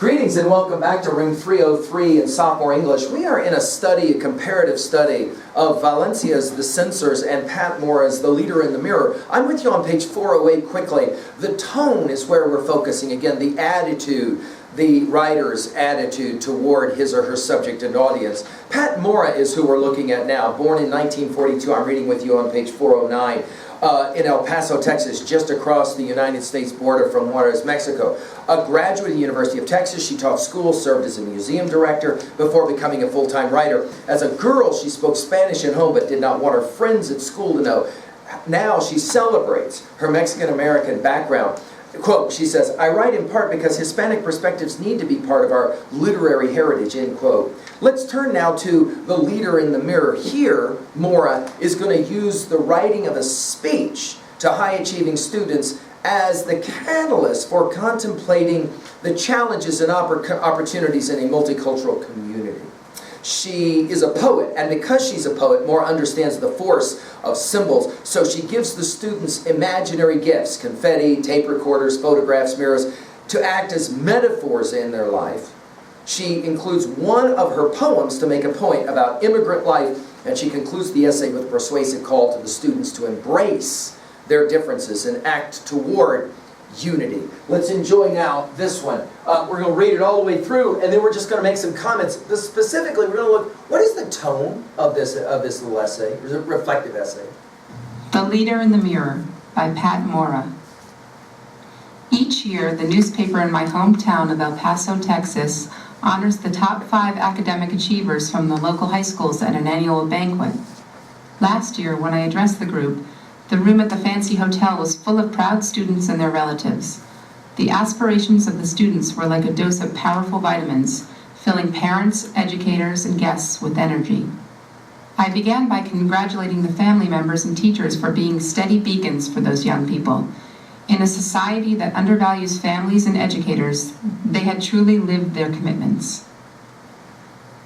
Greetings and welcome back to Ring 303 in Sophomore English. We are in a comparative study of Valencia's The Censors and Pat Mora's The Leader in the Mirror. I'm with you on page 408 quickly. The tone is where we're focusing. Again, the attitude, the writer's attitude toward his or her subject and audience. Pat Mora is who we're looking at now. Born in 1942, I'm reading with you on page 409. In El Paso, Texas, just across the United States border from Juarez, Mexico. A graduate of the University of Texas, she taught school, served as a museum director before becoming a full-time writer. As a girl, she spoke Spanish at home but did not want her friends at school to know. Now she celebrates her Mexican-American background. Quote, she says, "I write in part because Hispanic perspectives need to be part of our literary heritage," end quote. Let's turn now to The Leader in the Mirror. Here, Mora is going to use the writing of a speech to high-achieving students as the catalyst for contemplating the challenges and opportunities in a multicultural community. She is a poet, and because she's a poet, Mora understands the force of symbols, so she gives the students imaginary gifts, confetti, tape recorders, photographs, mirrors, to act as metaphors in their life. She includes one of her poems to make a point about immigrant life, and she concludes the essay with a persuasive call to the students to embrace their differences and act toward unity. Let's enjoy now this one. We're going to read it all the way through, and then we're just going to make some comments. Specifically, we're going to look, what is the tone of this little essay, or reflective essay? The Leader in the Mirror by Pat Mora. Each year, the newspaper in my hometown of El Paso, Texas, honors the top 5 academic achievers from the local high schools at an annual banquet. Last year, when I addressed the group, the room at the fancy hotel was full of proud students and their relatives. The aspirations of the students were like a dose of powerful vitamins, filling parents, educators, and guests with energy. I began by congratulating the family members and teachers for being steady beacons for those young people. In a society that undervalues families and educators, they had truly lived their commitments.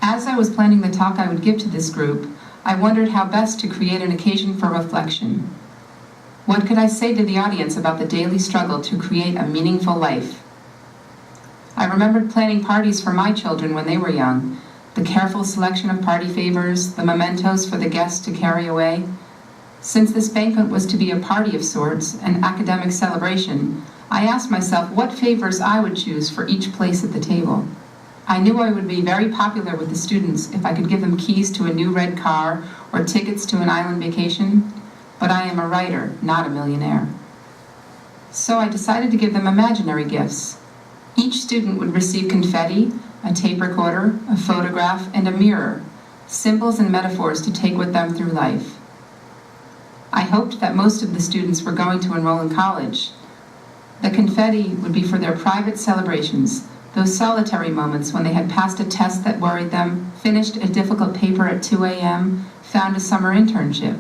As I was planning the talk I would give to this group, I wondered how best to create an occasion for reflection. What could I say to the audience about the daily struggle to create a meaningful life? I remembered planning parties for my children when they were young, the careful selection of party favors, the mementos for the guests to carry away. Since this banquet was to be a party of sorts, an academic celebration, I asked myself what favors I would choose for each place at the table. I knew I would be very popular with the students if I could give them keys to a new red car or tickets to an island vacation. But I am a writer, not a millionaire. So I decided to give them imaginary gifts. Each student would receive confetti, a tape recorder, a photograph, and a mirror, symbols and metaphors to take with them through life. I hoped that most of the students were going to enroll in college. The confetti would be for their private celebrations, those solitary moments when they had passed a test that worried them, finished a difficult paper at 2 a.m., found a summer internship.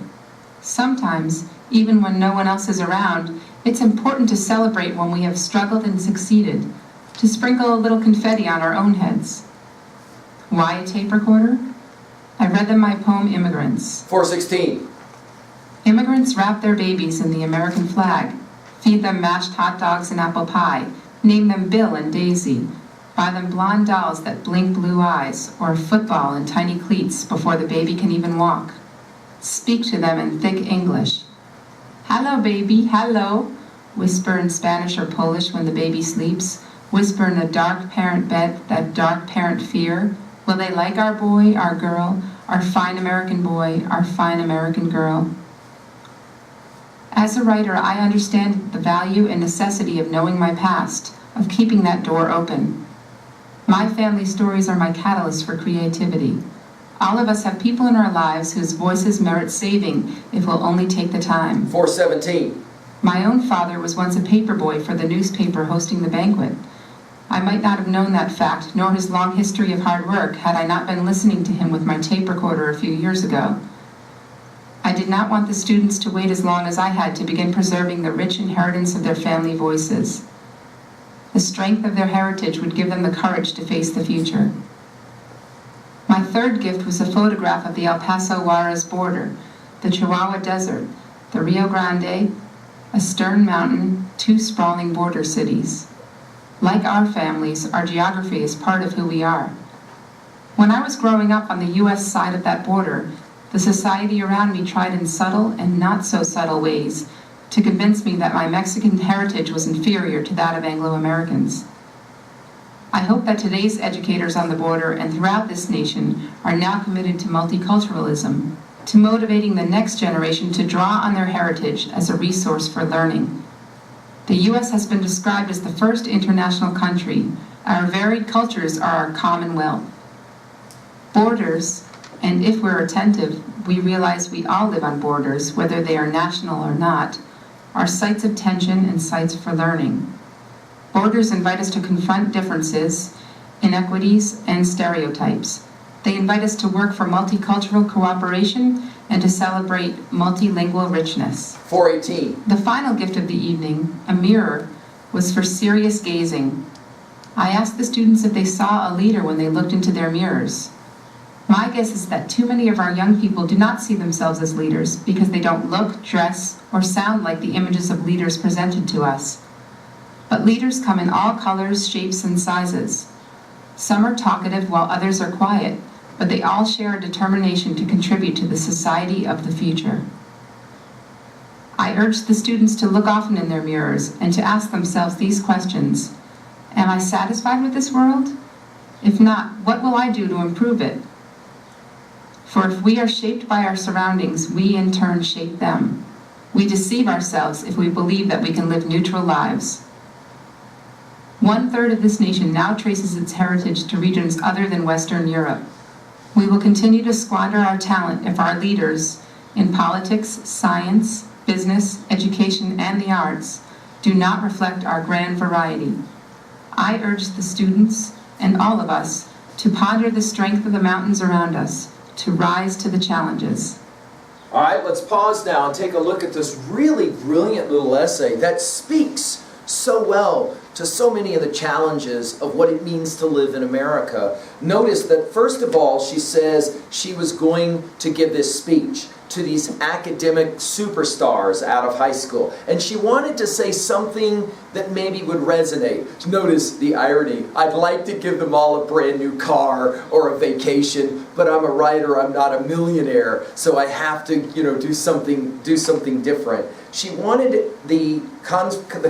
Sometimes, even when no one else is around, it's important to celebrate when we have struggled and succeeded, to sprinkle a little confetti on our own heads. Why a tape recorder? I read them my poem, Immigrants. 416. Immigrants wrap their babies in the American flag, feed them mashed hot dogs and apple pie, name them Bill and Daisy, buy them blonde dolls that blink blue eyes, or football and tiny cleats before the baby can even walk. Speak to them in thick English. "Hello, baby, hello," whisper in Spanish or Polish when the baby sleeps. Whisper in a dark parent bed that dark parent fear. Will they like our boy, our girl, our fine American boy, our fine American girl? As a writer, I understand the value and necessity of knowing my past, of keeping that door open. My family stories are my catalyst for creativity. All of us have people in our lives whose voices merit saving if we'll only take the time. 417. My own father was once a paperboy for the newspaper hosting the banquet. I might not have known that fact, nor his long history of hard work, had I not been listening to him with my tape recorder a few years ago. I did not want the students to wait as long as I had to begin preserving the rich inheritance of their family voices. The strength of their heritage would give them the courage to face the future. My third gift was a photograph of the El Paso Juarez border, the Chihuahua Desert, the Rio Grande, a stern mountain, 2 sprawling border cities. Like our families, our geography is part of who we are. When I was growing up on the U.S. side of that border, the society around me tried in subtle and not so subtle ways to convince me that my Mexican heritage was inferior to that of Anglo-Americans. I hope that today's educators on the border and throughout this nation are now committed to multiculturalism, to motivating the next generation to draw on their heritage as a resource for learning. The U.S. has been described as the first international country. Our varied cultures are our commonwealth. Borders, and if we're attentive, we realize we all live on borders, whether they are national or not, are sites of tension and sites for learning. Borders invite us to confront differences, inequities, and stereotypes. They invite us to work for multicultural cooperation and to celebrate multilingual richness. 418. The final gift of the evening, a mirror, was for serious gazing. I asked the students if they saw a leader when they looked into their mirrors. My guess is that too many of our young people do not see themselves as leaders because they don't look, dress, or sound like the images of leaders presented to us. But leaders come in all colors, shapes, and sizes. Some are talkative while others are quiet, but they all share a determination to contribute to the society of the future. I urge the students to look often in their mirrors and to ask themselves these questions. Am I satisfied with this world? If not, what will I do to improve it? For if we are shaped by our surroundings, we in turn shape them. We deceive ourselves if we believe that we can live neutral lives. 1/3 of this nation now traces its heritage to regions other than Western Europe. We will continue to squander our talent if our leaders in politics, science, business, education, and the arts do not reflect our grand variety. I urge the students and all of us to ponder the strength of the mountains around us, to rise to the challenges. All right, let's pause now and take a look at this really brilliant little essay that speaks so well to so many of the challenges of what it means to live in America. Notice that first of all, she says she was going to give this speech to these academic superstars out of high school. And she wanted to say something that maybe would resonate. Notice the irony. I'd like to give them all a brand new car or a vacation, but I'm a writer, I'm not a millionaire, so I have to, do something different. She wanted the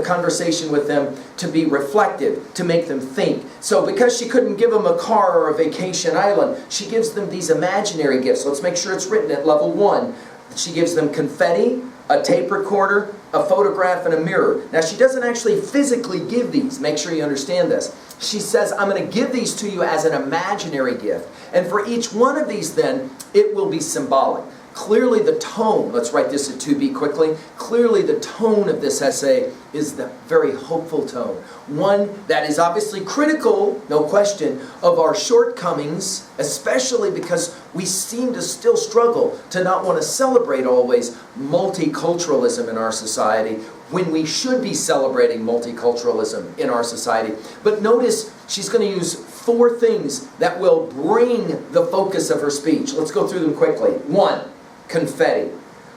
conversation with them to be reflective, to make them think. So because she couldn't give them a car or a vacation island, she gives them these imaginary gifts. Let's make sure it's written at level 1. She gives them confetti, a tape recorder, a photograph, and a mirror. Now she doesn't actually physically give these. Make sure you understand this. She says, I'm going to give these to you as an imaginary gift. And for each one of these then, it will be symbolic. Clearly the tone, let's write this at 2B quickly, clearly the tone of this essay is the very hopeful tone. One that is obviously critical, no question, of our shortcomings, especially because we seem to still struggle to not want to celebrate always multiculturalism in our society when we should be celebrating multiculturalism in our society. But notice she's going to use 4 things that will bring the focus of her speech. Let's go through them quickly. 1. Confetti.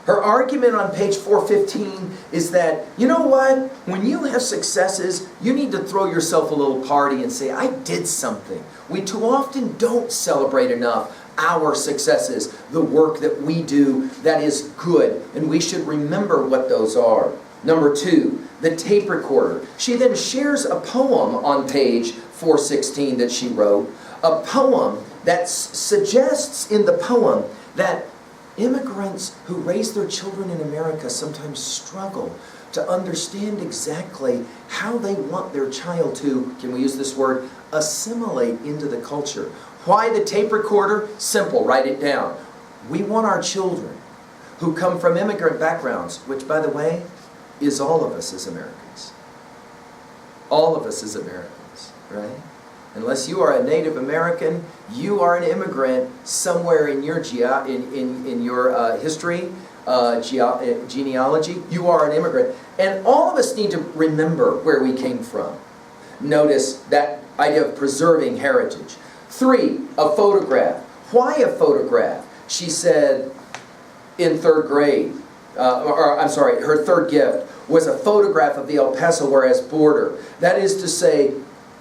Her argument on page 415 is that, you know what? When you have successes, you need to throw yourself a little party and say, I did something. We too often don't celebrate enough our successes, the work that we do that is good, and we should remember what those are. Number 2, the tape recorder. She then shares a poem on page 416 that she wrote, a poem that suggests in the poem that immigrants who raise their children in America sometimes struggle to understand exactly how they want their child to, can we use this word, assimilate into the culture. Why the tape recorder? Simple, write it down. We want our children who come from immigrant backgrounds, which by the way, is all of us as Americans. All of us as Americans, right? Unless you are a Native American, you are an immigrant somewhere in your history, genealogy. You are an immigrant. And all of us need to remember where we came from. Notice that idea of preserving heritage. 3, a photograph. Why a photograph? She said in 3rd grade, her third gift was a photograph of the El Paso Juarez border. That is to say,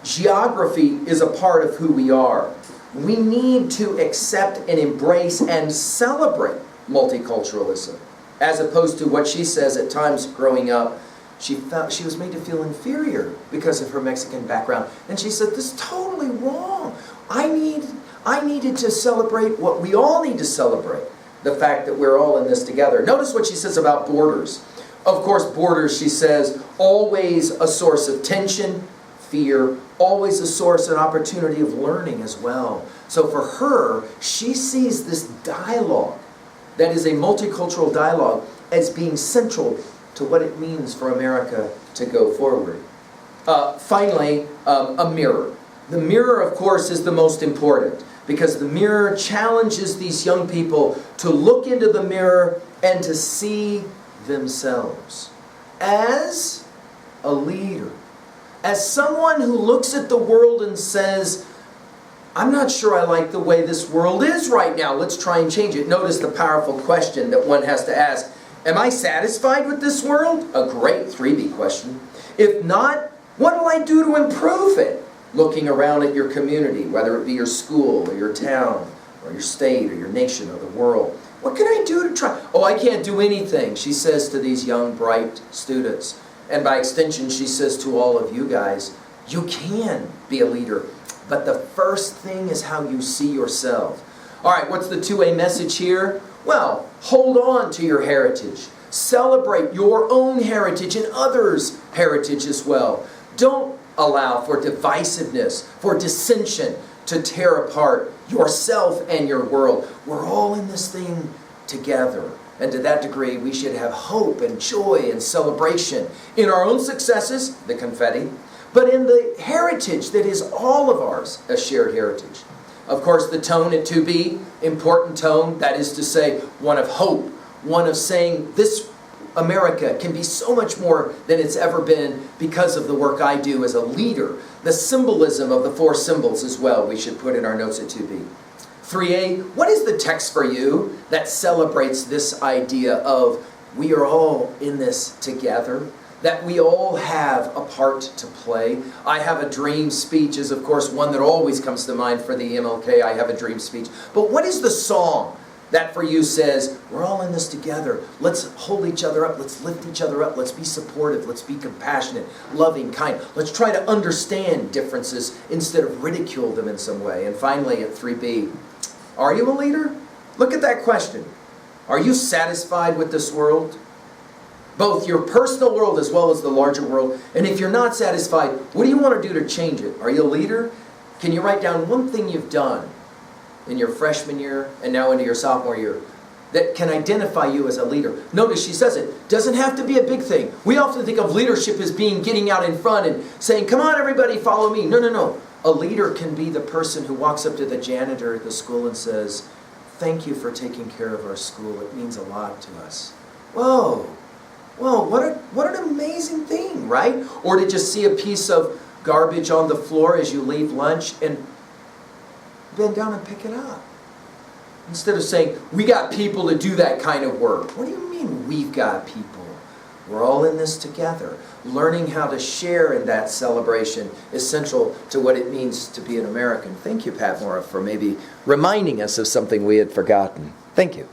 geography is a part of who we are. We need to accept and embrace and celebrate multiculturalism, as opposed to what she says at times growing up. She felt she was made to feel inferior because of her Mexican background. And she said, this is totally wrong. I needed to celebrate what we all need to celebrate, the fact that we're all in this together. Notice what she says about borders. Of course, borders, she says, always a source of tension, fear, always a source and opportunity of learning as well. So for her, she sees this dialogue, that is a multicultural dialogue, as being central to what it means for America to go forward. Finally, a mirror. The mirror, of course, is the most important, because the mirror challenges these young people to look into the mirror and to see themselves as a leader, as someone who looks at the world and says, I'm not sure I like the way this world is right now. Let's try and change it. Notice the powerful question that one has to ask. Am I satisfied with this world? A great 3B question. If not, what will I do to improve it? Looking around at your community, whether it be your school or your town or your state or your nation or the world. What can I do to try? Oh, I can't do anything, she says to these young, bright students. And by extension, she says to all of you guys, you can be a leader. But the first thing is how you see yourself. All right, what's the 2A message here? Well, hold on to your heritage. Celebrate your own heritage and others' heritage as well. Don't allow for divisiveness, for dissension to tear apart yourself and your world. We're all in this thing together. And to that degree, we should have hope and joy and celebration in our own successes, the confetti, but in the heritage that is all of ours, a shared heritage. Of course, the tone at 2B, important tone, that is to say, one of hope, one of saying this America can be so much more than it's ever been because of the work I do as a leader. The symbolism of the 4 symbols as well, we should put in our notes at 2B. 3A, what is the text for you that celebrates this idea of we are all in this together? That we all have a part to play. I Have a Dream speech is, of course, one that always comes to mind for the MLK I Have a Dream speech. But what is the song that for you says, we're all in this together. Let's hold each other up. Let's lift each other up. Let's be supportive. Let's be compassionate, loving, kind. Let's try to understand differences instead of ridicule them in some way. And finally, at 3B, are you a leader? Look at that question. Are you satisfied with this world? Both your personal world as well as the larger world. And if you're not satisfied, what do you want to do to change it? Are you a leader? Can you write down one thing you've done in your freshman year and now into your sophomore year that can identify you as a leader? Notice she says it doesn't have to be a big thing. We often think of leadership as being getting out in front and saying, come on everybody, follow me. No. A leader can be the person who walks up to the janitor at the school and says, thank you for taking care of our school. It means a lot to us. Whoa, what an amazing thing, right? Or to just see a piece of garbage on the floor as you leave lunch and bend down and pick it up. Instead of saying, we got people to do that kind of work. What do you mean we've got people? We're all in this together. Learning how to share in that celebration is central to what it means to be an American. Thank you, Pat Mora, for maybe reminding us of something we had forgotten. Thank you.